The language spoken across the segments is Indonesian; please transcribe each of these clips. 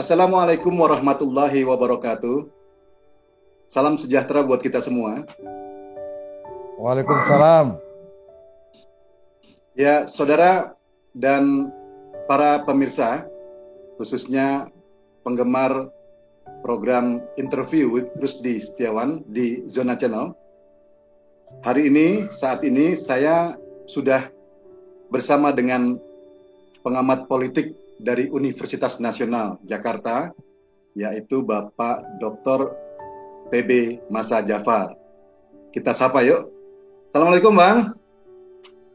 Assalamualaikum warahmatullahi wabarakatuh. Salam sejahtera buat kita semua. Waalaikumsalam. Ya, saudara dan para pemirsa, khususnya penggemar program Interview with Rusdi Setiawan di Zona Channel. Hari ini, saat ini saya sudah bersama dengan pengamat politik dari Universitas Nasional Jakarta, yaitu Bapak Dr. PB Masa Jafar. Kita sapa yuk. Assalamualaikum Bang.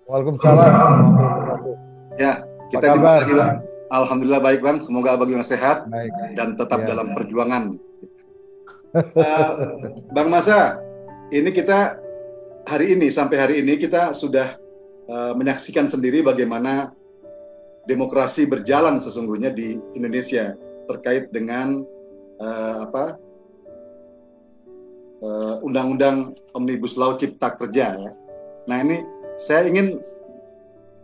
Waalaikumsalam warahmatullahi wabarakatuh. Ya, Apa kita jumpa kabar? lagi Bang. Alhamdulillah baik Bang. Semoga Abang juga sehat Baik. dan tetap Ya. dalam perjuangan. Bang Masa, ini kita sampai hari ini kita sudah menyaksikan sendiri bagaimana demokrasi berjalan sesungguhnya di Indonesia terkait dengan Undang-Undang Omnibus Law Cipta Kerja. Ya. Nah ini saya ingin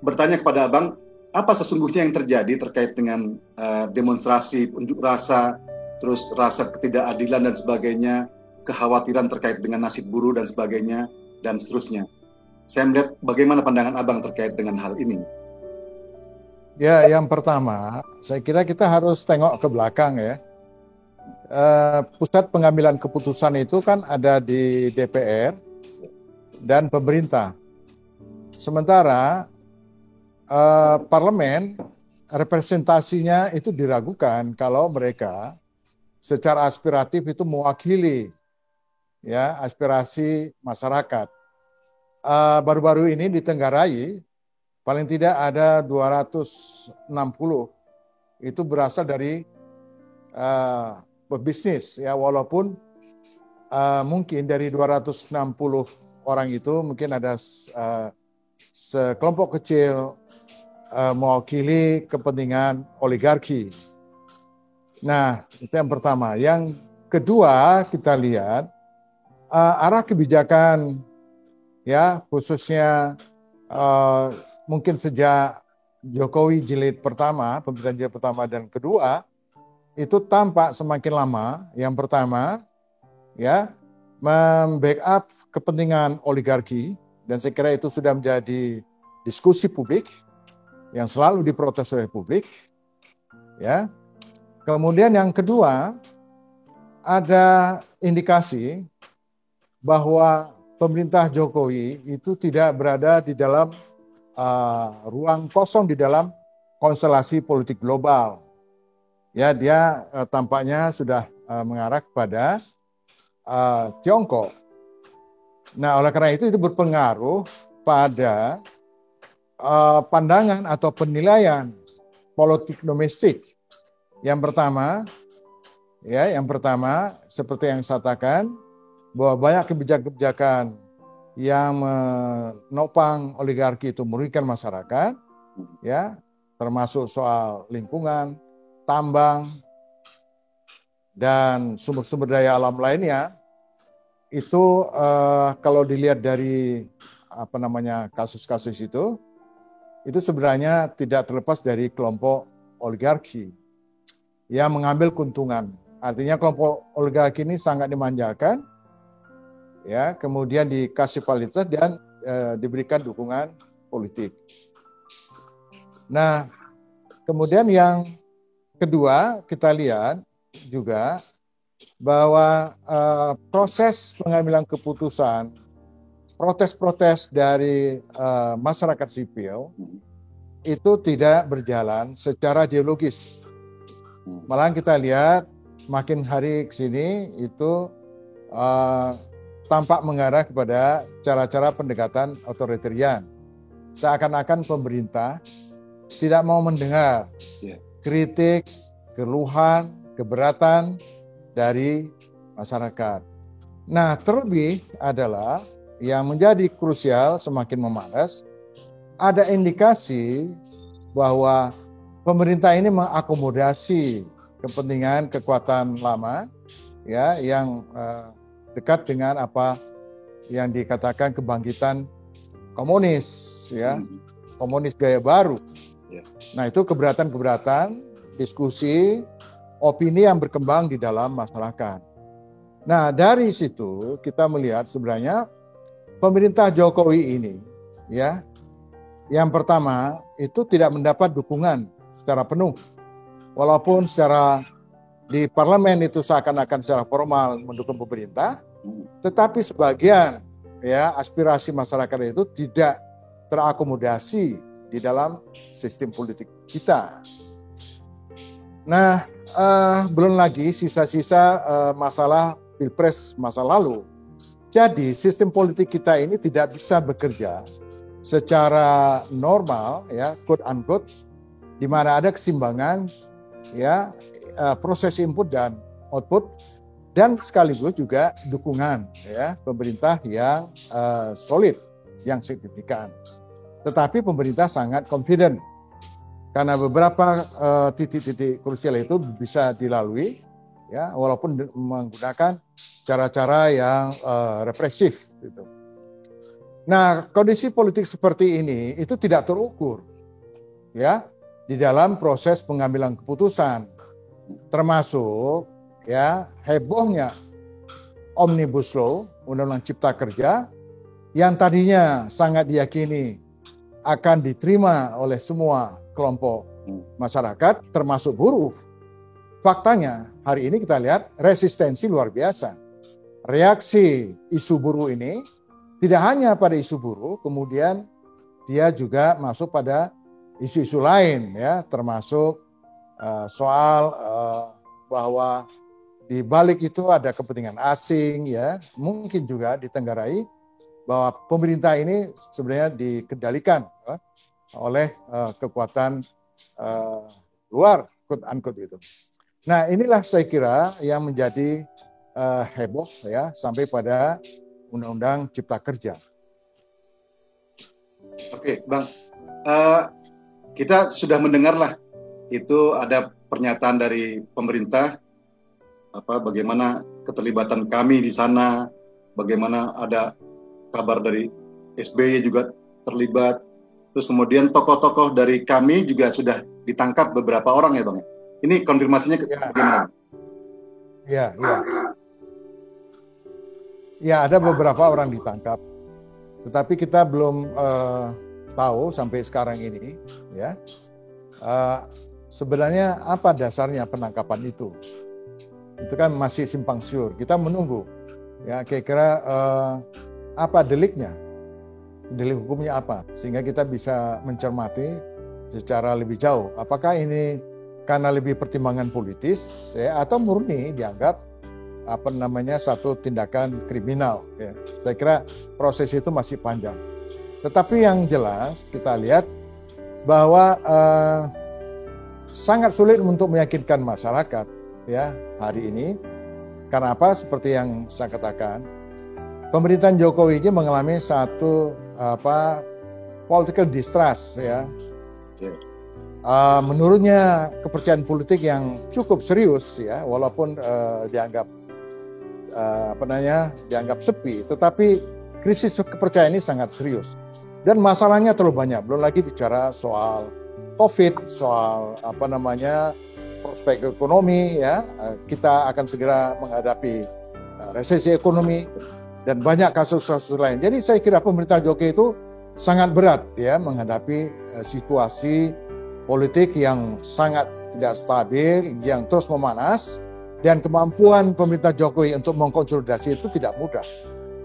bertanya kepada Abang, apa sesungguhnya yang terjadi terkait dengan demonstrasi, unjuk rasa, terus rasa ketidakadilan dan sebagainya, kekhawatiran terkait dengan nasib buruh dan sebagainya, dan seterusnya. Saya melihat bagaimana pandangan Abang terkait dengan hal ini. Ya, yang pertama, saya kira kita harus tengok ke belakang ya. Pusat pengambilan keputusan itu kan ada di DPR dan pemerintah. Sementara parlemen representasinya itu diragukan kalau mereka secara aspiratif itu mewakili ya aspirasi masyarakat. Baru-baru ini di Tenggarai paling tidak ada 260 itu berasal dari pebisnis ya, walaupun mungkin dari 260 orang itu mungkin ada sekelompok kecil mewakili kepentingan oligarki. Nah, itu yang pertama. Yang kedua, kita lihat arah kebijakan ya, khususnya mungkin sejak Jokowi jilid pertama, pemerintahan jilid pertama dan kedua, itu tampak semakin lama. Yang pertama, ya, membackup kepentingan oligarki, dan saya kira itu sudah menjadi diskusi publik yang selalu diprotes oleh publik. Ya. Kemudian yang kedua, ada indikasi bahwa pemerintah Jokowi itu tidak berada di dalam ruang kosong di dalam konstelasi politik global. Ya, dia tampaknya sudah mengarah kepada Tiongkok. Nah, oleh karena itu berpengaruh pada pandangan atau penilaian politik domestik. Yang pertama, seperti yang saya katakan, bahwa banyak kebijakan-kebijakan yang menopang oligarki itu merugikan masyarakat, ya, termasuk soal lingkungan, tambang, dan sumber-sumber daya alam lainnya. Itu kalau dilihat dari kasus-kasus itu sebenarnya tidak terlepas dari kelompok oligarki yang mengambil keuntungan. Artinya kelompok oligarki ini sangat dimanjakan, ya, kemudian dikasih fasilitas dan diberikan dukungan politik. Nah, kemudian yang kedua, kita lihat juga bahwa proses pengambilan keputusan, protes-protes dari masyarakat sipil itu tidak berjalan secara ideologis. Malahan kita lihat makin hari ke sini itu tampak mengarah kepada cara-cara pendekatan otoritarian. Seakan-akan pemerintah tidak mau mendengar kritik, keluhan, keberatan dari masyarakat. Nah, terlebih adalah yang menjadi krusial semakin memanas, ada indikasi bahwa pemerintah ini mengakomodasi kepentingan kekuatan lama, ya, yang dekat dengan apa yang dikatakan kebangkitan komunis, ya, komunis gaya baru. Nah, itu keberatan-keberatan, diskusi, opini yang berkembang di dalam masyarakat. Nah, dari situ kita melihat sebenarnya pemerintah Jokowi ini, ya, yang pertama itu tidak mendapat dukungan secara penuh, walaupun secara di parlemen itu seakan-akan secara formal mendukung pemerintah, tetapi sebagian ya aspirasi masyarakat itu tidak terakomodasi di dalam sistem politik kita. Nah, belum lagi sisa-sisa masalah Pilpres masa lalu. Jadi sistem politik kita ini tidak bisa bekerja secara normal, ya, quote unquote, di mana ada keseimbangan, ya, proses input dan output, dan sekaligus juga dukungan, ya, pemerintah yang solid, yang signifikan. Tetapi pemerintah sangat confident karena beberapa titik-titik krusial itu bisa dilalui, ya, walaupun menggunakan cara-cara yang represif gitu. Nah, kondisi politik seperti ini itu tidak terukur, ya, di dalam proses pengambilan keputusan, termasuk ya hebohnya Omnibus Law, Undang-Undang Cipta Kerja, yang tadinya sangat diyakini akan diterima oleh semua kelompok masyarakat, termasuk buruh. Faktanya, hari ini kita lihat resistensi luar biasa. Reaksi isu buruh ini tidak hanya pada isu buruh, kemudian dia juga masuk pada isu-isu lain, ya, termasuk soal bahwa di balik itu ada kepentingan asing, ya, mungkin juga ditenggarai bahwa pemerintah ini sebenarnya dikendalikan oleh kekuatan luar, quote unquote itu. Nah, inilah saya kira yang menjadi heboh, ya, sampai pada Undang-Undang Cipta Kerja. Oke, Bang, kita sudah mendengar lah itu ada pernyataan dari pemerintah, bagaimana keterlibatan kami di sana, bagaimana ada kabar dari SBY juga terlibat, terus kemudian tokoh-tokoh dari kami juga sudah ditangkap beberapa orang, ya, Bang. Ini konfirmasinya bagaimana? Ya. Ya, ada beberapa orang ditangkap, tetapi kita belum tahu sampai sekarang ini, ya, sebenarnya apa dasarnya penangkapan itu. Itu kan masih simpang siur. Kita menunggu, ya, kira-kira apa deliknya, delik hukumnya apa, sehingga kita bisa mencermati secara lebih jauh. Apakah ini karena lebih pertimbangan politis, ya, atau murni dianggap satu tindakan kriminal, ya. Saya kira proses itu masih panjang. Tetapi yang jelas kita lihat bahwa sangat sulit untuk meyakinkan masyarakat, ya, hari ini. Karena apa? Seperti yang saya katakan, pemerintahan Jokowi ini mengalami satu political distrust, ya. Menurunnya kepercayaan politik yang cukup serius, ya, walaupun dianggap sepi, tetapi krisis kepercayaan ini sangat serius dan masalahnya terlalu banyak. Belum lagi bicara soal COVID, soal prospek ekonomi, ya, kita akan segera menghadapi resesi ekonomi dan banyak kasus-kasus lain. Jadi saya kira pemerintah Jokowi itu sangat berat, ya, menghadapi situasi politik yang sangat tidak stabil, yang terus memanas, dan kemampuan pemerintah Jokowi untuk mengkonsolidasi itu tidak mudah.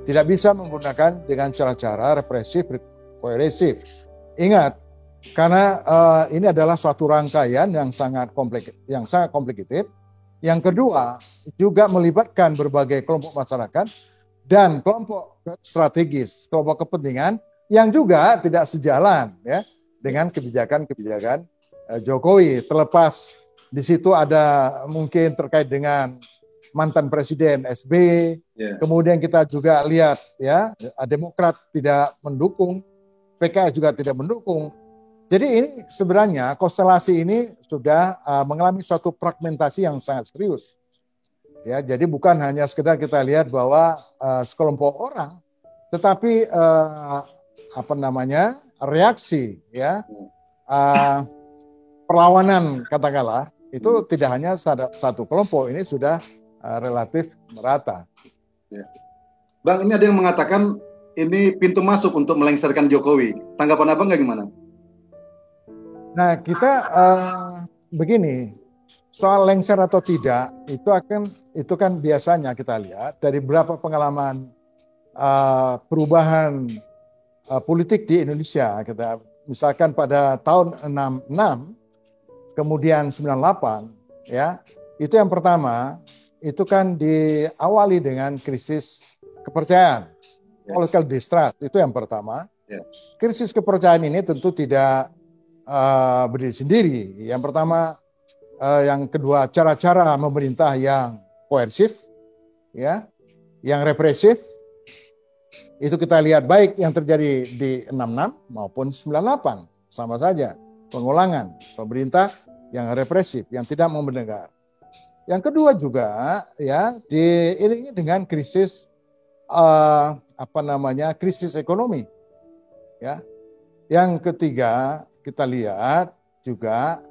Tidak bisa menggunakan dengan cara-cara represif, koersif. Ingat, karena ini adalah suatu rangkaian yang sangat complicated. Yang kedua, juga melibatkan berbagai kelompok masyarakat dan kelompok strategis, kelompok kepentingan yang juga tidak sejalan, ya, dengan kebijakan-kebijakan Jokowi. Terlepas di situ ada mungkin terkait dengan mantan presiden SBY, kemudian kita juga lihat, ya, Demokrat tidak mendukung, PKS juga tidak mendukung. Jadi ini sebenarnya konstelasi ini sudah mengalami suatu fragmentasi yang sangat serius. Ya, jadi bukan hanya sekedar kita lihat bahwa sekelompok orang, tetapi reaksi, ya, perlawanan katakanlah, Itu tidak hanya satu kelompok, ini sudah relatif merata. Ya. Bang, ini ada yang mengatakan ini pintu masuk untuk melengsarkan Jokowi. Tanggapan Abang nggak gimana? Nah, kita begini, soal lengser atau tidak itu kan biasanya kita lihat dari beberapa pengalaman perubahan politik di Indonesia. Kita misalkan pada tahun 66, kemudian 98, ya, itu yang pertama itu kan diawali dengan krisis kepercayaan, political distrust, itu yang pertama. Krisis kepercayaan ini tentu tidak berdiri sendiri. Yang pertama, yang kedua, cara-cara memerintah yang koersif, ya, yang represif. Itu kita lihat baik yang terjadi di 66 maupun 98, sama saja pengulangan pemerintah yang represif, yang tidak mau mendengar. Yang kedua juga, ya, diiringi dengan krisis krisis ekonomi, ya. Yang ketiga, kita lihat juga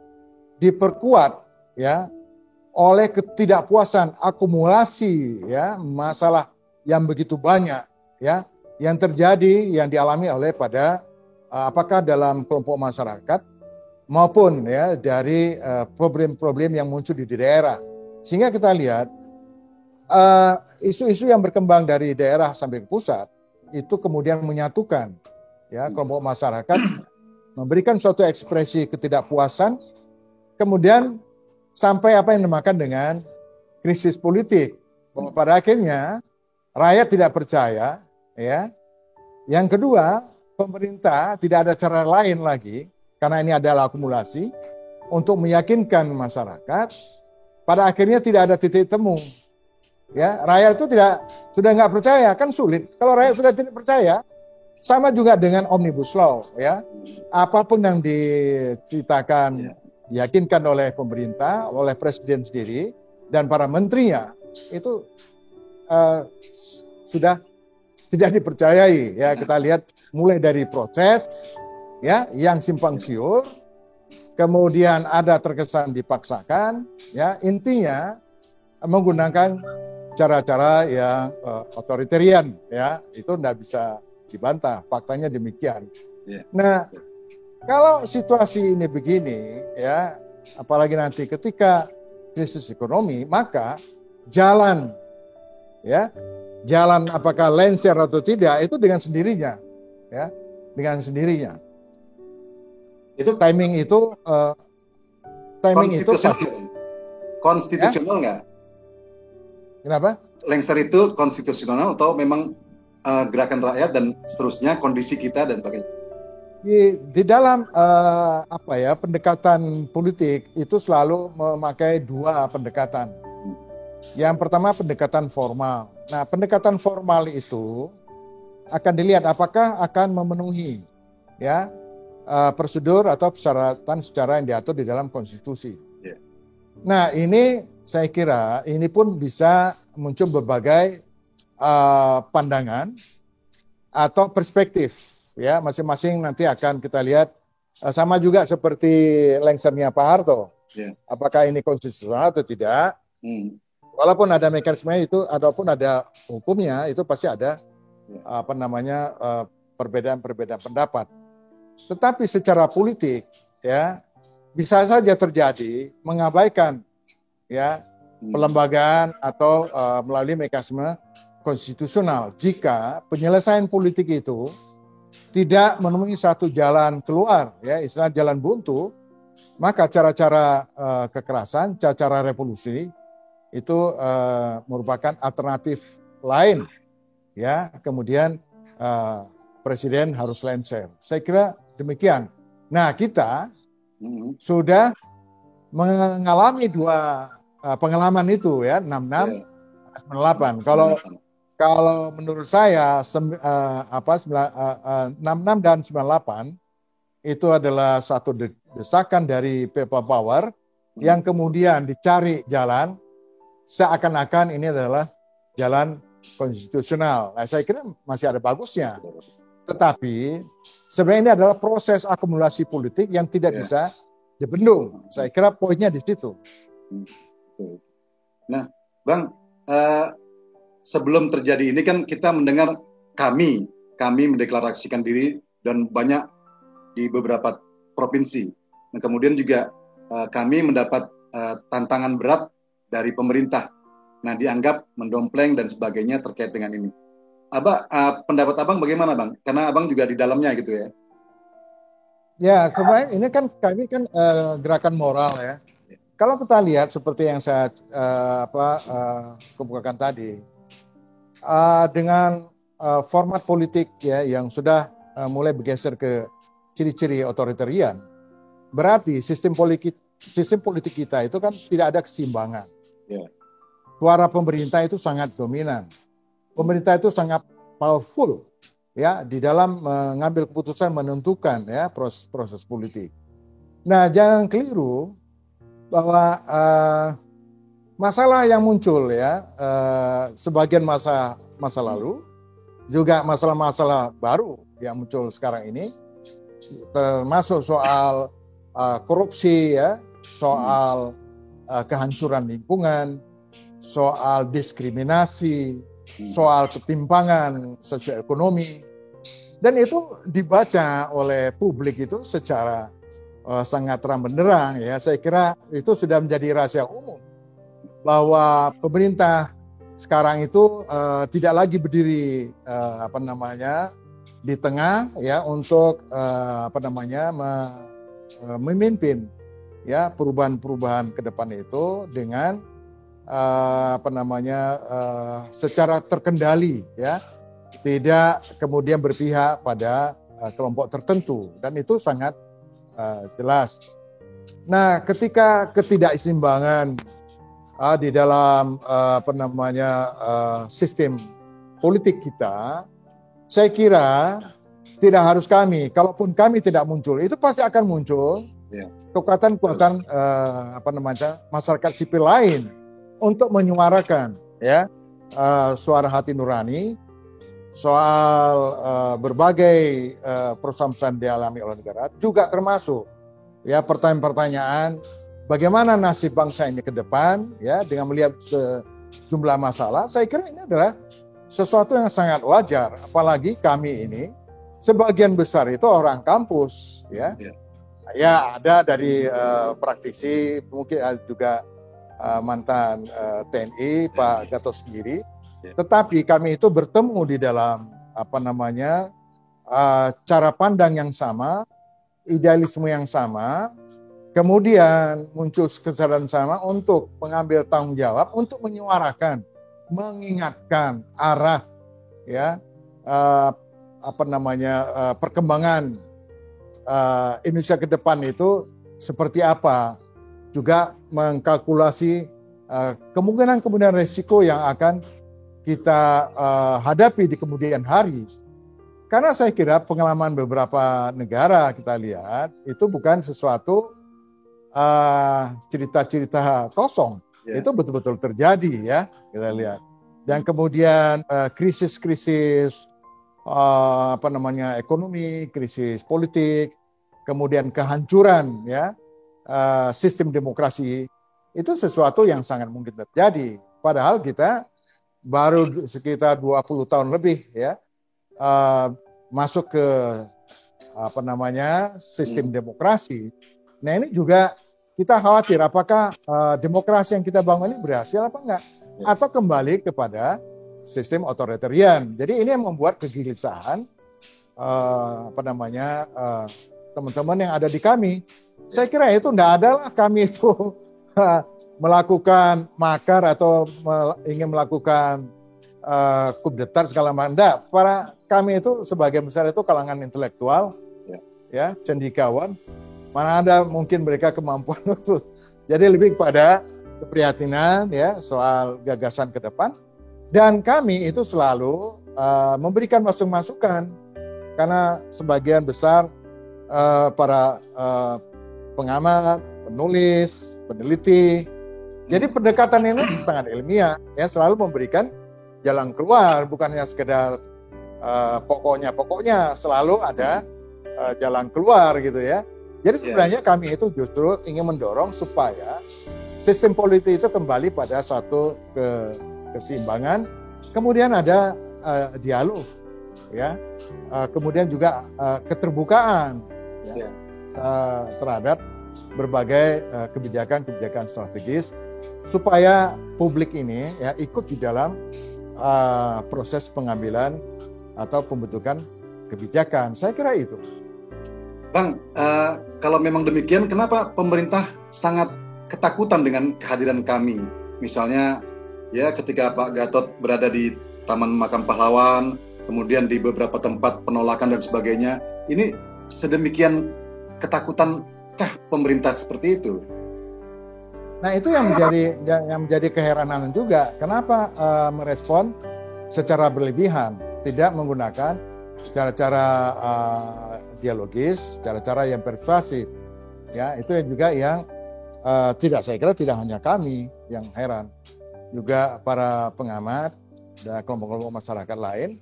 diperkuat, ya, oleh ketidakpuasan akumulasi, ya, masalah yang begitu banyak, ya, yang terjadi, yang dialami oleh pada apakah dalam kelompok masyarakat maupun, ya, dari problem-problem yang muncul di daerah. Sehingga kita lihat isu-isu yang berkembang dari daerah sampai ke pusat itu kemudian menyatukan, ya, kelompok masyarakat, memberikan suatu ekspresi ketidakpuasan, kemudian sampai apa yang dinamakan dengan krisis politik. Bahwa pada akhirnya rakyat tidak percaya, ya. Yang kedua, pemerintah tidak ada cara lain lagi, karena ini adalah akumulasi, untuk meyakinkan masyarakat. Pada akhirnya tidak ada titik temu. Ya, rakyat itu sudah nggak percaya, kan sulit. Kalau rakyat sudah tidak percaya, sama juga dengan Omnibus Law, ya. Apapun yang diceritakan, diyakinkan oleh pemerintah, oleh presiden sendiri dan para menterinya, itu sudah tidak dipercayai, ya. Kita lihat mulai dari proses, ya, yang simpang siur, kemudian ada terkesan dipaksakan, ya, intinya menggunakan cara-cara yang otoritarian, ya, itu tidak bisa dibantah, faktanya demikian. Nah, kalau situasi ini begini, ya, apalagi nanti ketika krisis ekonomi, maka jalan, ya, jalan apakah lengser atau tidak itu dengan sendirinya, ya, dengan sendirinya. Itu timing itu pasti konstitusional nggak? Ya? Kenapa? Lengser itu konstitusional atau memang gerakan rakyat dan seterusnya, kondisi kita dan sebagainya? Di dalam pendekatan politik itu selalu memakai dua pendekatan. Yang pertama pendekatan formal. Nah, pendekatan formal itu akan dilihat apakah akan memenuhi, ya, prosedur atau persyaratan secara yang diatur di dalam konstitusi. Nah, ini saya kira ini pun bisa muncul berbagai pandangan atau perspektif, ya, masing-masing nanti akan kita lihat sama juga seperti lengsernya Pak Harto. Apakah ini konstitusional atau tidak? Walaupun ada mekanisme itu, ataupun ada hukumnya, itu pasti ada perbedaan-perbedaan pendapat. Tetapi secara politik, ya, bisa saja terjadi mengabaikan, ya, pelembagaan atau melalui mekanisme konstitusional jika penyelesaian politik itu tidak menemui satu jalan keluar, ya, istilah jalan buntu, maka cara-cara kekerasan, cara-cara revolusi itu merupakan alternatif lain, ya. Kemudian presiden harus lengser. Saya kira demikian. Nah, kita sudah mengalami dua pengalaman itu, ya, 66, 98. Kalau menurut saya 66 dan 98 itu adalah satu desakan dari people power yang kemudian dicari jalan seakan-akan ini adalah jalan konstitusional. Nah, saya kira masih ada bagusnya. Tetapi sebenarnya ini adalah proses akumulasi politik yang tidak bisa dibendung. Saya kira poinnya di situ. Nah, Bang, sebelum terjadi ini kan kita mendengar kami mendeklarasikan diri dan banyak di beberapa provinsi. Dan kemudian juga kami mendapat tantangan berat dari pemerintah. Nah, dianggap mendompleng dan sebagainya terkait dengan ini. Pendapat Abang bagaimana, Bang? Karena Abang juga di dalamnya gitu ya. Ya, sebenarnya ini kan kami kan gerakan moral ya. Kalau kita lihat seperti yang saya kemukakan tadi, dengan format politik ya yang sudah mulai bergeser ke ciri-ciri otoritarian, berarti sistem politik kita itu kan tidak ada keseimbangan. Yeah. Suara pemerintah itu sangat dominan. Pemerintah itu sangat powerful ya di dalam mengambil keputusan, menentukan ya proses politik. Nah, jangan keliru bahwa masalah yang muncul ya sebagian masa lalu, juga masalah-masalah baru yang muncul sekarang ini, termasuk soal korupsi ya, soal kehancuran lingkungan, soal diskriminasi, soal ketimpangan sosioekonomi, dan itu dibaca oleh publik itu secara sangat terang benderang ya. Saya kira itu sudah menjadi rahasia umum bahwa pemerintah sekarang itu tidak lagi berdiri di tengah ya untuk memimpin ya perubahan-perubahan ke depan itu dengan secara terkendali ya, tidak kemudian berpihak pada kelompok tertentu, dan itu sangat jelas. Nah, ketika ketidakseimbangan di dalam sistem politik kita, saya kira tidak harus kami, kalaupun kami tidak muncul, itu pasti akan muncul kekuatan-kekuatan masyarakat sipil lain untuk menyuarakan ya suara hati nurani soal berbagai persoalan dialami oleh negara, juga termasuk ya pertanyaan-pertanyaan bagaimana nasib bangsa ini ke depan ya dengan melihat sejumlah masalah. Saya kira ini adalah sesuatu yang sangat wajar, apalagi kami ini sebagian besar itu orang kampus ya. Ya, ada dari praktisi, mungkin juga mantan TNI Pak Gatot sendiri. Tetapi kami itu bertemu di dalam cara pandang yang sama, idealisme yang sama, kemudian muncul kesadaran sama untuk mengambil tanggung jawab, untuk menyuarakan, mengingatkan arah ya perkembangan Indonesia ke depan itu seperti apa, juga mengkalkulasi kemungkinan resiko yang akan kita hadapi di kemudian hari. Karena saya kira pengalaman beberapa negara kita lihat itu bukan sesuatu cerita-cerita kosong, itu betul-betul terjadi ya, kita lihat. Dan kemudian krisis-krisis ekonomi, krisis politik, kemudian kehancuran ya sistem demokrasi, itu sesuatu yang sangat mungkin terjadi. Padahal kita baru sekitar 20 tahun lebih ya masuk ke sistem demokrasi. Nah, ini juga kita khawatir apakah demokrasi yang kita bangun ini berhasil apa enggak, atau kembali kepada sistem otoritarian. Jadi ini yang membuat kegelisahan teman-teman yang ada di kami. Saya kira itu enggak adalah kami itu melakukan makar atau ingin melakukan kudeta segala macam. Enggak, para kami itu sebagian besar itu kalangan intelektual, ya, cendekiawan. Mana ada mungkin mereka kemampuan untuk. Jadi lebih pada keprihatinan ya soal gagasan ke depan. Dan kami itu selalu memberikan masukan-masukan, karena sebagian besar para pengamat, penulis, peneliti. Jadi pendekatan ini sangat ilmiah, ya, selalu memberikan jalan keluar, bukannya sekedar pokoknya selalu ada jalan keluar gitu ya. Jadi sebenarnya kami itu justru ingin mendorong supaya sistem politik itu kembali pada satu keseimbangan, kemudian ada dialog, ya, kemudian juga keterbukaan, ya, terhadap berbagai kebijakan-kebijakan strategis, supaya publik ini ya ikut di dalam proses pengambilan atau pembentukan kebijakan. Saya kira itu. Bang, kalau memang demikian, kenapa pemerintah sangat ketakutan dengan kehadiran kami? Misalnya, ya ketika Pak Gatot berada di Taman Makam Pahlawan, kemudian di beberapa tempat penolakan dan sebagainya, ini sedemikian ketakutankah pemerintah seperti itu? Nah, itu yang menjadi keheranan juga. Kenapa merespon secara berlebihan, tidak menggunakan cara-cara dialogis, cara-cara yang persuasif. Ya, itu juga yang saya kira tidak hanya kami yang heran, juga para pengamat dan kelompok-kelompok masyarakat lain.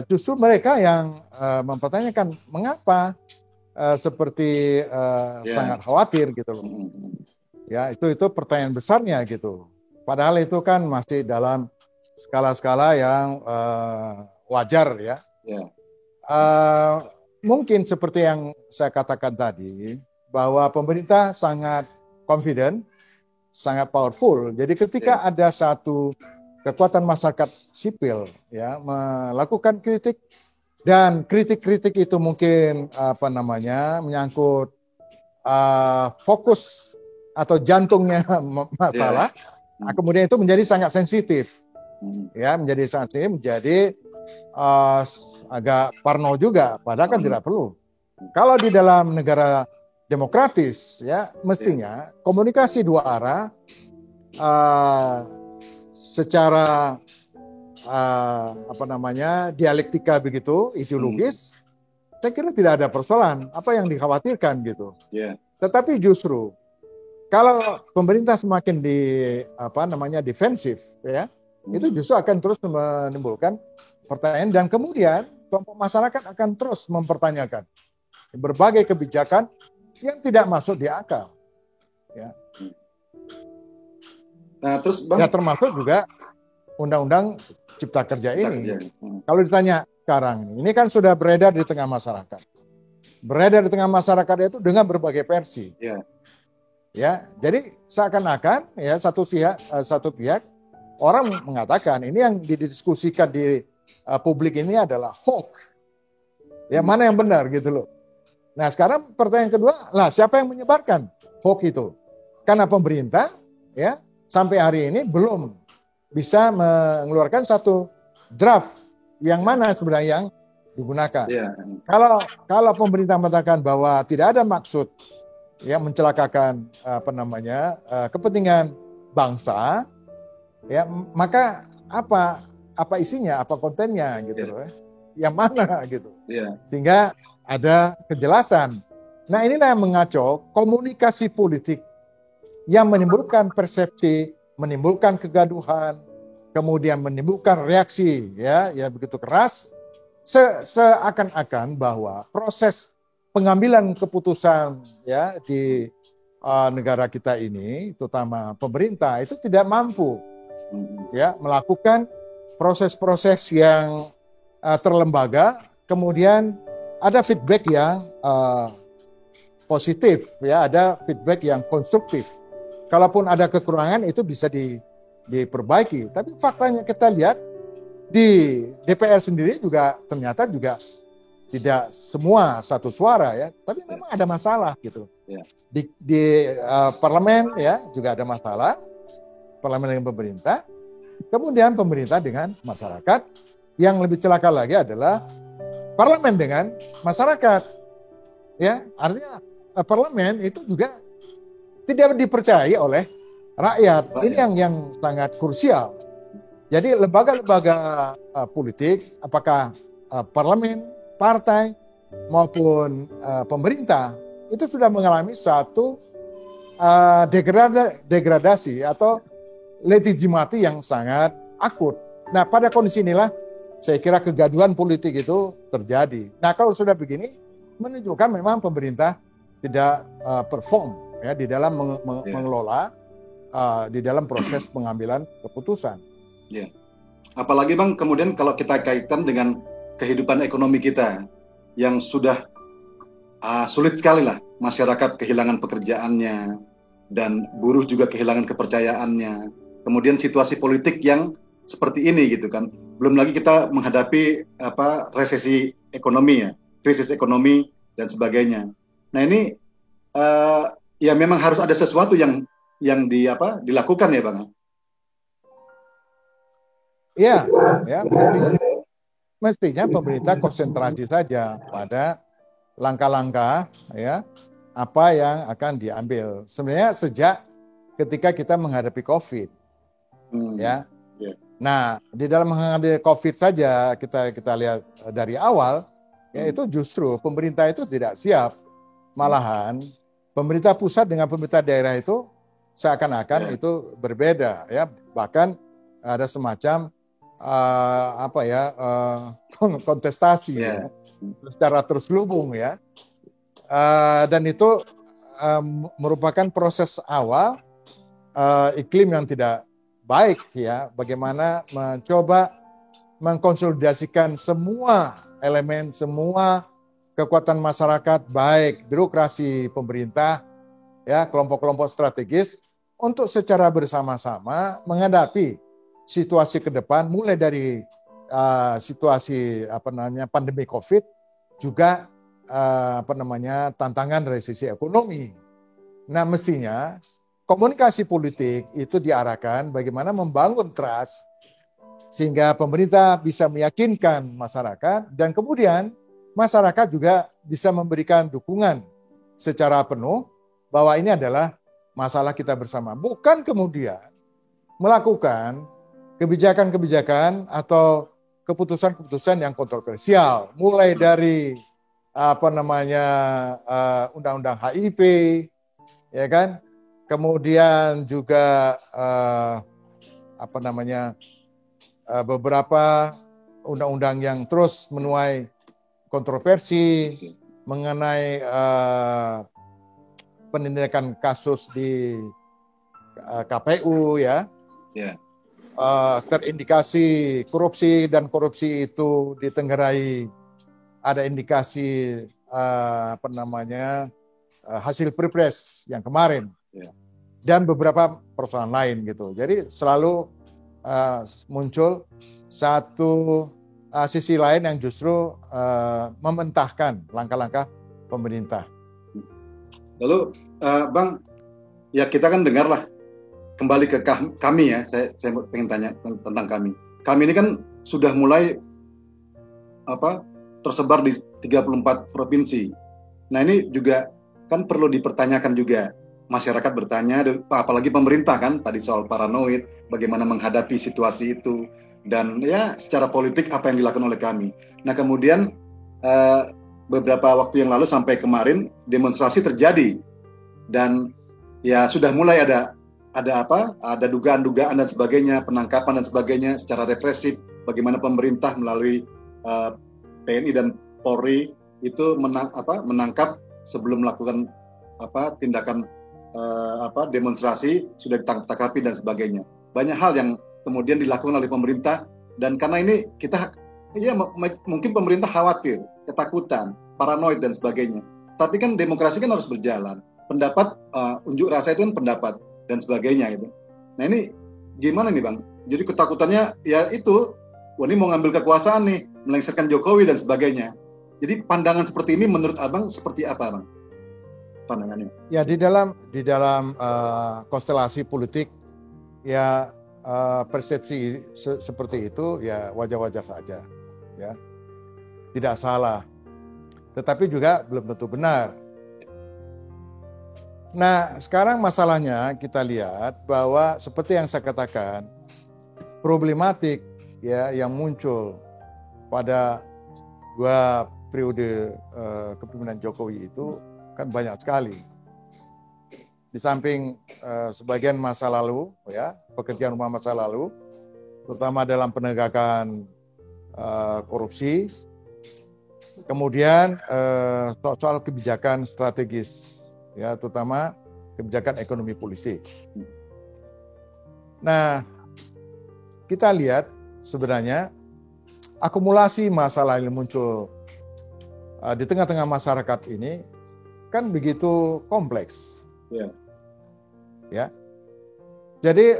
Justru mereka yang mempertanyakan mengapa seperti sangat khawatir gitu loh. Ya, itu pertanyaan besarnya gitu. Padahal itu kan masih dalam skala-skala yang wajar ya. Mungkin seperti yang saya katakan tadi, bahwa pemerintah sangat confident, sangat powerful. Jadi ketika ada satu kekuatan masyarakat sipil ya melakukan kritik, dan kritik-kritik itu mungkin menyangkut fokus atau jantungnya masalah, kemudian itu menjadi sangat sensitif, ya menjadi sangat sensitif, menjadi agak parno juga, padahal kan tidak perlu. Kalau di dalam negara demokratis, ya mestinya komunikasi dua arah secara dialektika begitu, ideologis, saya kira tidak ada persoalan. Apa yang dikhawatirkan gitu. Tetapi justru kalau pemerintah semakin defensif, ya, itu justru akan terus menimbulkan pertanyaan, dan kemudian kelompok masyarakat akan terus mempertanyakan berbagai kebijakan yang tidak masuk di akal. Ya. Nah, terus Bang, ya termasuk juga Undang-Undang Cipta Kerja ini. Kalau ditanya sekarang ini kan sudah beredar di tengah masyarakat. Beredar di tengah masyarakat itu dengan berbagai versi. Ya, jadi seakan-akan ya satu pihak orang mengatakan ini yang didiskusikan di publik ini adalah hoax. Ya, mana yang benar gitu loh. Nah, sekarang pertanyaan kedua, siapa yang menyebarkan hoax itu? Karena pemerintah ya sampai hari ini belum bisa mengeluarkan satu draft yang mana sebenarnya yang digunakan. Kalau pemerintah mengatakan bahwa tidak ada maksud ya mencelakakan kepentingan bangsa, ya maka apa isinya, apa kontennya gitu loh. Yang mana gitu. Sehingga ada kejelasan. Nah, inilah yang mengaco komunikasi politik yang menimbulkan persepsi, menimbulkan kegaduhan, kemudian menimbulkan reaksi ya begitu keras, seakan-akan bahwa proses pengambilan keputusan ya di negara kita ini, terutama pemerintah, itu tidak mampu ya melakukan proses-proses yang terlembaga, kemudian ada feedback yang positif, ya ada feedback yang konstruktif. Kalaupun ada kekurangan itu bisa diperbaiki. Tapi faktanya kita lihat di DPR sendiri juga ternyata juga tidak semua satu suara ya, tapi memang ada masalah gitu. Di parlemen ya juga ada masalah, parlemen dengan pemerintah, kemudian pemerintah dengan masyarakat. Yang lebih celaka lagi adalah parlemen dengan masyarakat. Ya, artinya parlemen itu juga tidak dipercayai oleh rakyat. Ini yang sangat krusial. Jadi lembaga-lembaga politik, apakah parlemen, partai maupun pemerintah, itu sudah mengalami satu degradasi atau legitimasi yang sangat akut. Nah, pada kondisi inilah saya kira kegaduhan politik itu terjadi. Nah, kalau sudah begini, menunjukkan memang pemerintah tidak perform ya di dalam mengelola di dalam proses pengambilan keputusan. Ya. Apalagi Bang, kemudian kalau kita kaitkan dengan kehidupan ekonomi kita yang sudah sulit sekali lah, masyarakat kehilangan pekerjaannya dan buruh juga kehilangan kepercayaannya. Kemudian situasi politik yang seperti ini gitu kan. Belum lagi kita menghadapi resesi ekonomi ya, krisis ekonomi dan sebagainya. Nah ini ya memang harus ada sesuatu yang dilakukan ya Bang. Iya, ya mestinya pemerintah konsentrasi saja pada langkah-langkah ya apa yang akan diambil. Sebenarnya sejak ketika kita menghadapi COVID, ya. Yeah. Nah, di dalam menghadapi COVID saja kita lihat dari awal, yaitu justru pemerintah itu tidak siap. Malahan pemerintah pusat dengan pemerintah daerah itu seakan-akan itu berbeda, ya. Bahkan ada semacam kontestasi ya, secara terselubung ya. Dan itu merupakan proses awal iklim yang tidak baik ya, bagaimana mencoba mengkonsolidasikan semua elemen, semua kekuatan masyarakat, baik birokrasi pemerintah ya, kelompok-kelompok strategis untuk secara bersama-sama menghadapi situasi ke depan, mulai dari situasi pandemi COVID, juga tantangan dari sisi ekonomi. Nah, mestinya komunikasi politik itu diarahkan bagaimana membangun trust sehingga pemerintah bisa meyakinkan masyarakat dan kemudian masyarakat juga bisa memberikan dukungan secara penuh bahwa ini adalah masalah kita bersama. Bukan kemudian melakukan kebijakan-kebijakan atau keputusan-keputusan yang kontroversial, mulai dari undang-undang HIP, ya kan, kemudian juga beberapa undang-undang yang terus menuai kontroversi mengenai penindakan kasus di KPU ya. Yeah. Terindikasi korupsi dan korupsi itu ditenggerai, ada indikasi hasil Pilpres yang kemarin dan beberapa persoalan lain gitu. Jadi selalu muncul satu sisi lain yang justru mementahkan langkah-langkah pemerintah. Lalu Bang, ya kita kan dengarlah kembali ke kami ya, saya pengen tanya tentang kami. Kami ini kan sudah mulai tersebar di 34 provinsi. Nah ini juga kan perlu dipertanyakan juga. Masyarakat bertanya, apalagi pemerintah kan, tadi soal paranoid, bagaimana menghadapi situasi itu. Dan ya secara politik apa yang dilakukan oleh kami. Nah kemudian beberapa waktu yang lalu sampai kemarin demonstrasi terjadi. Dan ya sudah mulai ada dugaan-dugaan dan sebagainya, penangkapan dan sebagainya secara represif, bagaimana pemerintah melalui TNI dan Polri itu menangkap sebelum melakukan tindakan demonstrasi, sudah ditangkapi dan sebagainya. Banyak hal yang kemudian dilakukan oleh pemerintah, dan karena ini kita mungkin pemerintah khawatir, ketakutan, paranoid dan sebagainya. Tapi kan demokrasi kan harus berjalan. Pendapat unjuk rasa itu kan pendapat dan sebagainya gitu. Nah ini gimana nih Bang? Jadi ketakutannya ya itu, wah ini mau ngambil kekuasaan nih, melengsarkan Jokowi dan sebagainya. Jadi pandangan seperti ini menurut Abang seperti apa Bang? Pandangannya? Ya di dalam konstelasi politik ya persepsi seperti itu ya wajar-wajar saja ya. Tidak salah. Tetapi juga belum tentu benar. Nah, sekarang masalahnya kita lihat bahwa seperti yang saya katakan, problematik ya yang muncul pada 2 periode kepemimpinan Jokowi itu kan banyak sekali. Di samping sebagian masa lalu ya, pekerjaan rumah masa lalu, terutama dalam penegakan korupsi, kemudian soal kebijakan strategis ya, terutama kebijakan ekonomi politik. Nah, kita lihat sebenarnya akumulasi masalah yang muncul di tengah-tengah masyarakat ini kan begitu kompleks. Ya. Ya. Jadi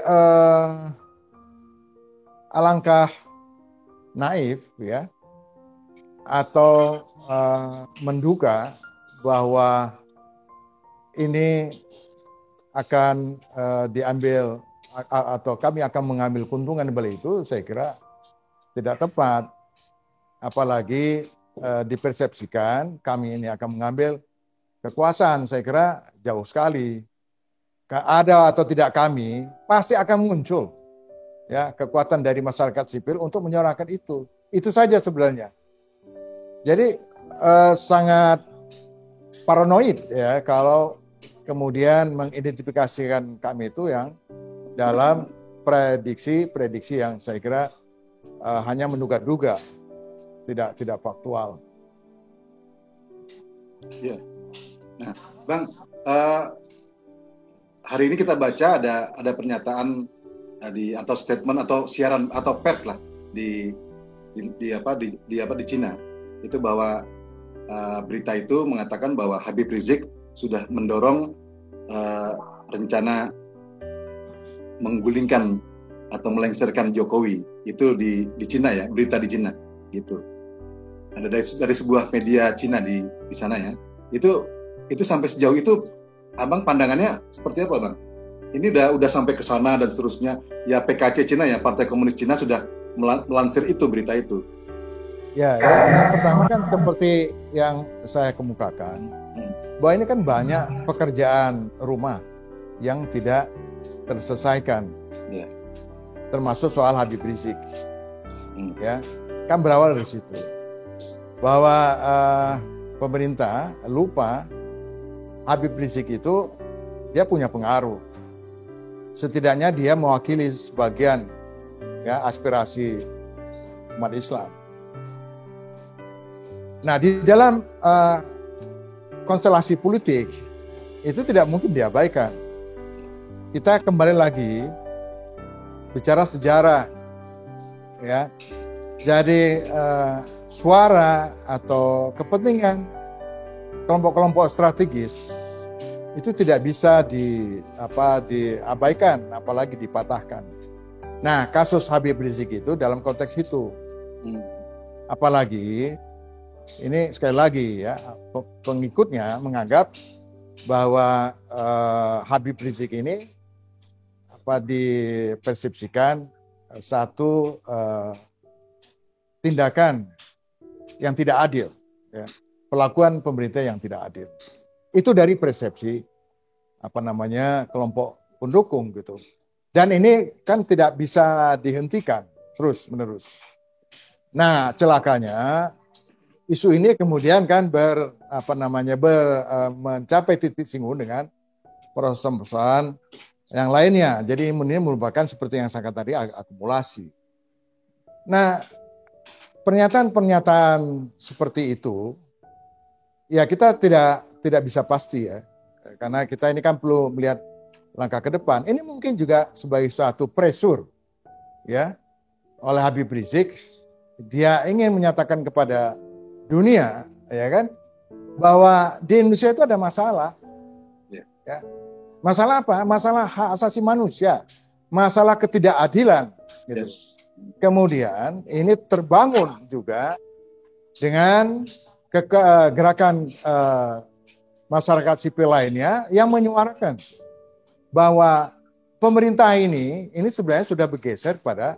alangkah naif ya atau menduga bahwa ini akan diambil atau kami akan mengambil keuntungan dari itu, saya kira tidak tepat. Apalagi dipersepsikan kami ini akan mengambil kekuasaan, saya kira jauh sekali. Ada atau tidak kami, pasti akan muncul ya kekuatan dari masyarakat sipil untuk menyuarakan itu. Itu saja sebenarnya. Jadi sangat paranoid ya kalau kemudian mengidentifikasikan kami itu yang dalam prediksi yang saya kira hanya menduga-duga, tidak faktual. Ya. Nah, Bang, hari ini kita baca ada pernyataan atau statement atau siaran atau pers lah di Cina. Itu bahwa berita itu mengatakan bahwa Habib Rizik sudah mendorong rencana menggulingkan atau melengsarkan Jokowi. Itu di Cina ya, berita di Cina gitu. Ada dari sebuah media Cina di sana ya. Itu sampai sejauh itu Abang pandangannya seperti apa, Bang? Ini udah sampai ke sana dan seterusnya. Ya PKC Cina ya, Partai Komunis Cina sudah melansir itu, berita itu. Ya, yang pertama kan seperti yang saya kemukakan, bahwa ini kan banyak pekerjaan rumah yang tidak terselesaikan. Ya. Termasuk soal Habib Rizik. Ya, kan berawal dari situ. Bahwa pemerintah lupa Habib Rizik itu dia punya pengaruh. Setidaknya dia mewakili sebagian ya aspirasi umat Islam. Nah, di dalam konstelasi politik itu tidak mungkin diabaikan. Kita kembali lagi bicara sejarah ya. Jadi suara atau kepentingan kelompok-kelompok strategis itu tidak bisa diabaikan, apalagi dipatahkan. Nah, kasus Habib Rizik itu dalam konteks itu, apalagi ini sekali lagi ya pengikutnya menganggap bahwa Habib Rizik ini dipersepsikan satu tindakan yang tidak adil. Ya. Pelakuan pemerintah yang tidak adil. Itu dari persepsi kelompok pendukung gitu. Dan ini kan tidak bisa dihentikan terus-menerus. Nah, celakanya isu ini kemudian kan mencapai titik singgung dengan persoalan yang lainnya. Jadi ini merupakan seperti yang saya katakan tadi akumulasi. Nah, pernyataan seperti itu ya kita tidak bisa pasti ya, karena kita ini kan perlu melihat langkah ke depan. Ini mungkin juga sebagai suatu pressure ya oleh Habib Rizik, dia ingin menyatakan kepada dunia ya kan bahwa di Indonesia itu ada masalah. Ya. Masalah apa? Masalah hak asasi manusia, masalah ketidakadilan. Gitu. Yes. Kemudian ini terbangun juga dengan gerakan masyarakat sipil lainnya yang menyuarakan bahwa pemerintah ini sebenarnya sudah bergeser pada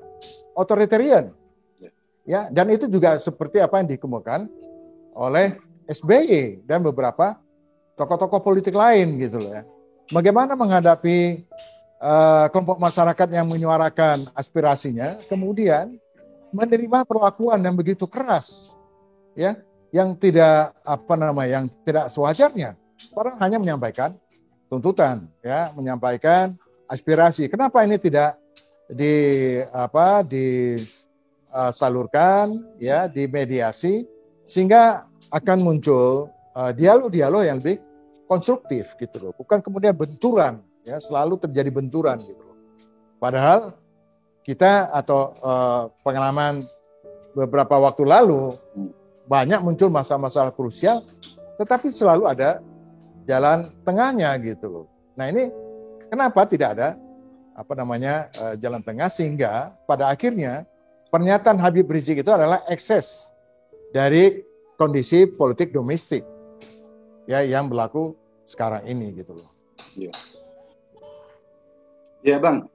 otoritarian, ya, dan itu juga seperti apa yang dikemukakan oleh SBY dan beberapa tokoh-tokoh politik lain gitu loh ya. Bagaimana menghadapi kelompok masyarakat yang menyuarakan aspirasinya, kemudian menerima perlakuan yang begitu keras, ya, yang tidak yang tidak sewajarnya. Orang hanya menyampaikan tuntutan, ya, menyampaikan aspirasi. Kenapa ini tidak disalurkan, ya, dimediasi, sehingga akan muncul dialog-dialog yang lebih konstruktif gitu loh, bukan kemudian benturan, ya selalu terjadi benturan gitu loh. Padahal kita atau pengalaman beberapa waktu lalu banyak muncul masalah-masalah krusial, tetapi selalu ada jalan tengahnya gitu loh. Nah ini kenapa tidak ada jalan tengah, sehingga pada akhirnya pernyataan Habib Rizik itu adalah ekses dari kondisi politik domestik ya yang berlaku sekarang ini gitu loh. Ya, ya Bang,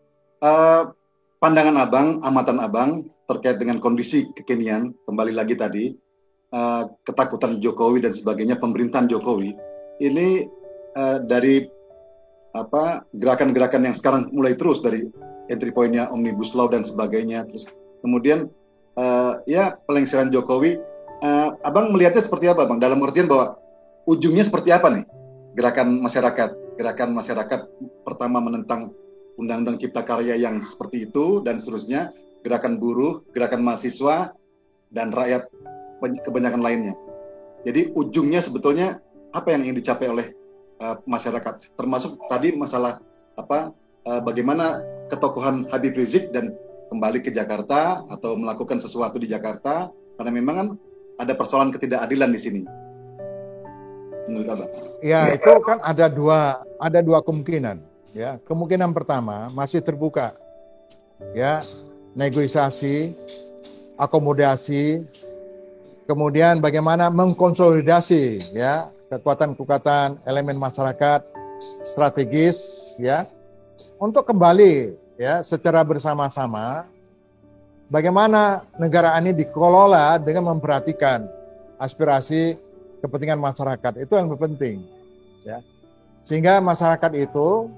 pandangan Abang, amatan Abang terkait dengan kondisi kekinian, kembali lagi tadi, ketakutan Jokowi dan sebagainya, pemerintahan Jokowi, ini dari gerakan-gerakan yang sekarang mulai terus dari entry point-nya Omnibus Law dan sebagainya, terus kemudian ya pelengseran Jokowi, Abang melihatnya seperti apa Bang? Dalam artian bahwa ujungnya seperti apa nih gerakan masyarakat pertama menentang Undang-Undang Cipta Karya yang seperti itu dan seterusnya, gerakan buruh, gerakan mahasiswa dan rakyat kebanyakan lainnya. Jadi ujungnya sebetulnya apa yang ingin dicapai oleh masyarakat, termasuk tadi masalah bagaimana ketokohan Habib Rizik dan kembali ke Jakarta atau melakukan sesuatu di Jakarta, karena memang kan ada persoalan ketidakadilan di sini. Menurut Abang? Ya itu kan ada dua kemungkinan. Ya, kemungkinan pertama masih terbuka, ya negosiasi, akomodasi, kemudian bagaimana mengkonsolidasi ya kekuatan-kekuatan elemen masyarakat strategis ya untuk kembali ya secara bersama-sama bagaimana negara ini dikelola dengan memperhatikan aspirasi kepentingan masyarakat, itu yang penting ya, sehingga masyarakat itu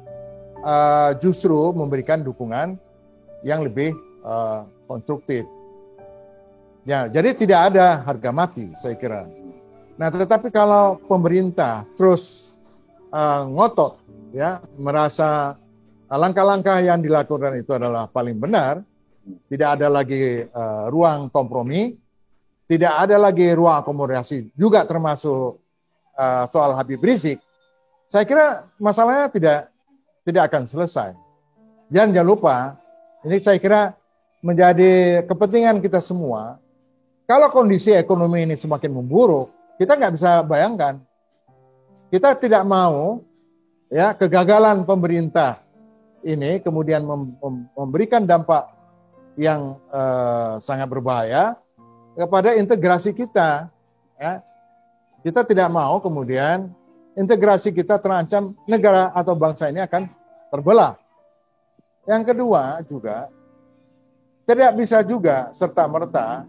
justru memberikan dukungan yang lebih konstruktif ya, jadi tidak ada harga mati saya kira. Nah, tetapi kalau pemerintah terus ngotot ya merasa langkah-langkah yang dilakukan itu adalah paling benar, tidak ada lagi ruang kompromi, tidak ada lagi ruang akomodasi juga termasuk soal Habib Rizik, saya kira masalahnya tidak akan selesai. Dan jangan lupa, ini saya kira menjadi kepentingan kita semua, kalau kondisi ekonomi ini semakin memburuk, kita nggak bisa bayangkan. Kita tidak mau ya kegagalan pemerintah ini kemudian memberikan dampak yang sangat berbahaya kepada integrasi kita. Ya. Kita tidak mau kemudian integrasi kita terancam, negara atau bangsa ini akan terbelah. Yang kedua juga, tidak bisa juga serta-merta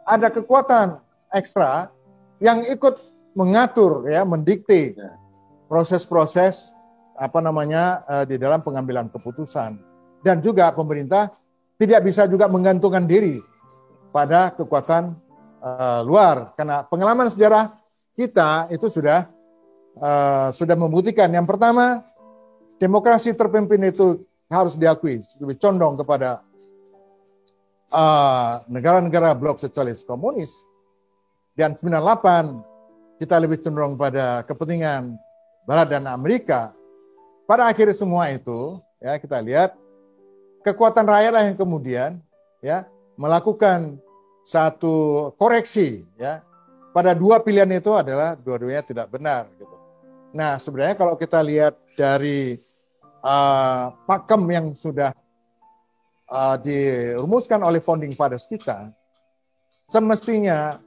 ada kekuatan ekstra yang ikut mengatur ya, mendikte proses-proses di dalam pengambilan keputusan. Dan juga pemerintah tidak bisa juga menggantungkan diri pada kekuatan luar, karena pengalaman sejarah kita itu sudah membuktikan. Yang pertama, demokrasi terpimpin itu harus diakui lebih condong kepada negara-negara blok sosialis komunis. Dan 98 kita lebih cenderung pada kepentingan Barat dan Amerika. Pada akhirnya semua itu ya kita lihat kekuatan rakyat yang kemudian ya melakukan satu koreksi ya pada dua pilihan itu adalah dua-duanya tidak benar gitu. Nah, sebenarnya kalau kita lihat dari pakem yang sudah dirumuskan oleh founding fathers kita, semestinya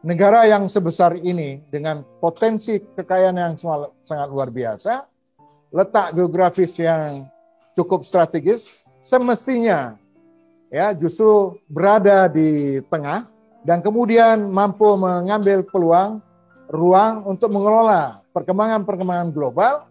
negara yang sebesar ini dengan potensi kekayaan yang sangat luar biasa, letak geografis yang cukup strategis, semestinya ya justru berada di tengah dan kemudian mampu mengambil peluang ruang untuk mengelola perkembangan global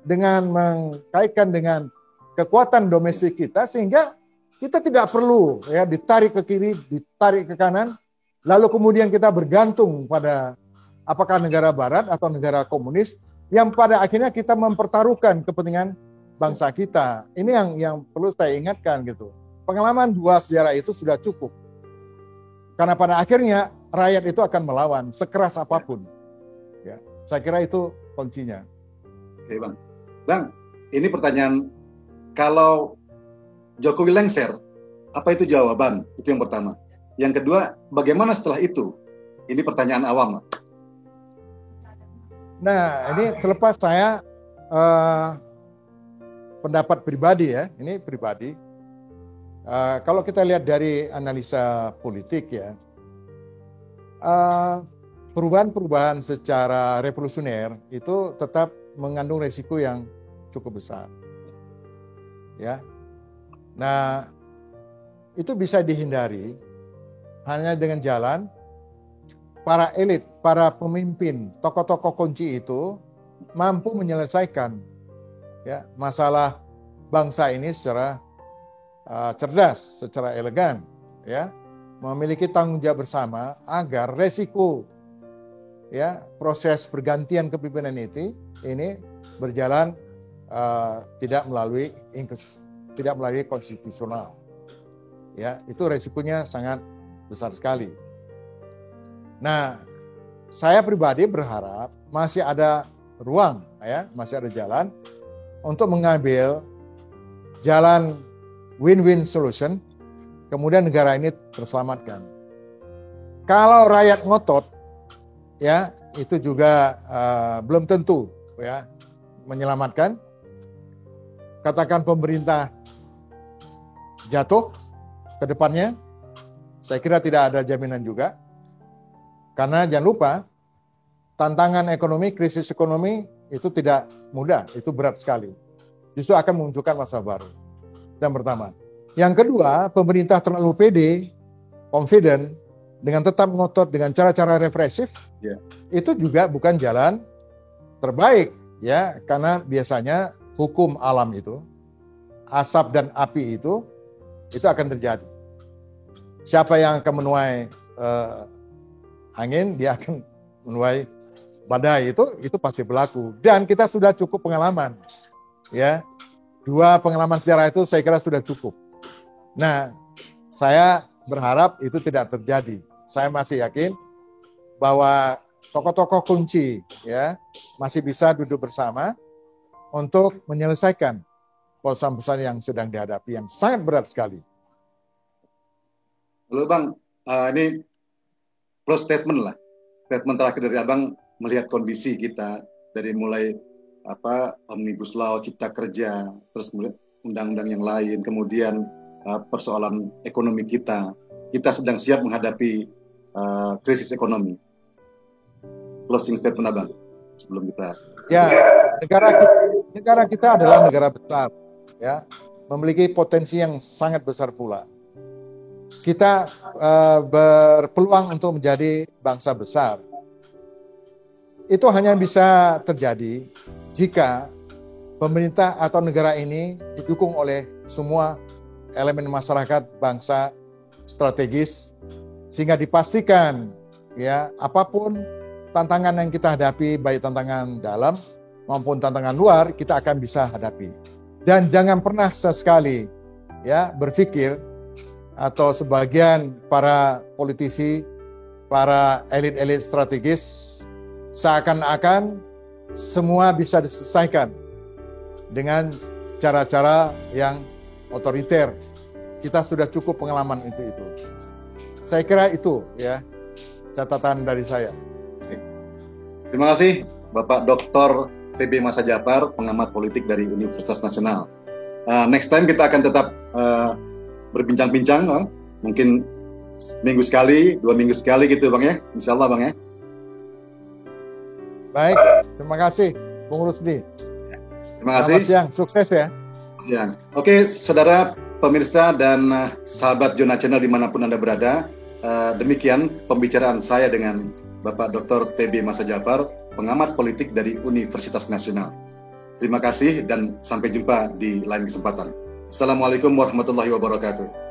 dengan mengkaitkan dengan kekuatan domestik kita, sehingga kita tidak perlu ya ditarik ke kiri, ditarik ke kanan, lalu kemudian kita bergantung pada apakah negara barat atau negara komunis yang pada akhirnya kita mempertaruhkan kepentingan bangsa kita. Ini yang perlu saya ingatkan gitu. Pengalaman dua sejarah itu sudah cukup. Karena pada akhirnya rakyat itu akan melawan sekeras apapun. Ya, saya kira itu kuncinya. Oke Bang. Bang, ini pertanyaan, kalau Jokowi lengser, apa itu jawaban? Itu yang pertama. Yang kedua, bagaimana setelah itu? Ini pertanyaan awam. Nah, ini terlepas saya pendapat pribadi ya, ini pribadi. Kalau kita lihat dari analisa politik ya, perubahan-perubahan secara revolusioner itu tetap mengandung resiko yang cukup besar. Ya. Nah, itu bisa dihindari hanya dengan jalan para elit, para pemimpin, tokoh-tokoh kunci itu mampu menyelesaikan ya masalah bangsa ini secara cerdas, secara elegan, ya, memiliki tanggung jawab bersama agar resiko ya proses pergantian kepemimpinan ini berjalan tidak melalui konstitusional. Ya, itu resikonya sangat besar sekali. Nah, saya pribadi berharap masih ada ruang, ya, masih ada jalan untuk mengambil jalan win-win solution, kemudian negara ini terselamatkan. Kalau rakyat ngotot, ya, itu juga belum tentu, ya, menyelamatkan. Katakan pemerintah jatuh ke depannya, saya kira tidak ada jaminan juga. Karena jangan lupa, tantangan ekonomi, krisis ekonomi itu tidak mudah, itu berat sekali. Justru akan memunculkan masalah baru. Yang pertama. Yang kedua, pemerintah terlalu pede, confident, dengan tetap ngotot dengan cara-cara represif, ya, itu juga bukan jalan terbaik, ya, karena biasanya hukum alam itu, asap dan api itu akan terjadi. Siapa yang akan menuai angin, dia akan menuai badai, itu pasti berlaku. Dan kita sudah cukup pengalaman, ya. 2 pengalaman sejarah itu saya kira sudah cukup. Nah, saya berharap itu tidak terjadi. Saya masih yakin bahwa tokoh-tokoh kunci, ya, masih bisa duduk bersama untuk menyelesaikan persoalan yang sedang dihadapi yang sangat berat sekali. Lalu Bang, ini close statement lah, statement terakhir dari Abang melihat kondisi kita dari mulai Omnibus Law, Cipta Kerja, terus kemudian undang-undang yang lain, kemudian persoalan ekonomi kita sedang siap menghadapi krisis ekonomi. Closing statement Abang sebelum kita. Ya, negara kita adalah negara besar, ya, memiliki potensi yang sangat besar pula. Kita berpeluang untuk menjadi bangsa besar. Itu hanya bisa terjadi jika pemerintah atau negara ini didukung oleh semua elemen masyarakat bangsa strategis, sehingga dipastikan, ya, apapun tantangan yang kita hadapi, baik tantangan dalam maupun tantangan luar, kita akan bisa hadapi. Dan jangan pernah sesekali, ya, berpikir atau sebagian para politisi, para elit-elit strategis seakan-akan semua bisa diselesaikan dengan cara-cara yang otoriter. Kita sudah cukup pengalaman itu. Saya kira itu, ya, catatan dari saya. Terima kasih Bapak Dr. TB Masa Djafar, pengamat politik dari Universitas Nasional. Next time kita akan tetap berbincang-bincang, mungkin minggu sekali, 2 minggu sekali gitu Bang ya, insya Allah Bang ya. Baik, terima kasih Bung Rusdi. Terima kasih. Selamat siang, sukses ya. Siang. Oke, saudara pemirsa dan sahabat Jona Channel dimanapun Anda berada, demikian pembicaraan saya dengan Bapak Dr. TB Masa Djafar, pengamat politik dari Universitas Nasional. Terima kasih dan sampai jumpa di lain kesempatan. Assalamualaikum warahmatullahi wabarakatuh.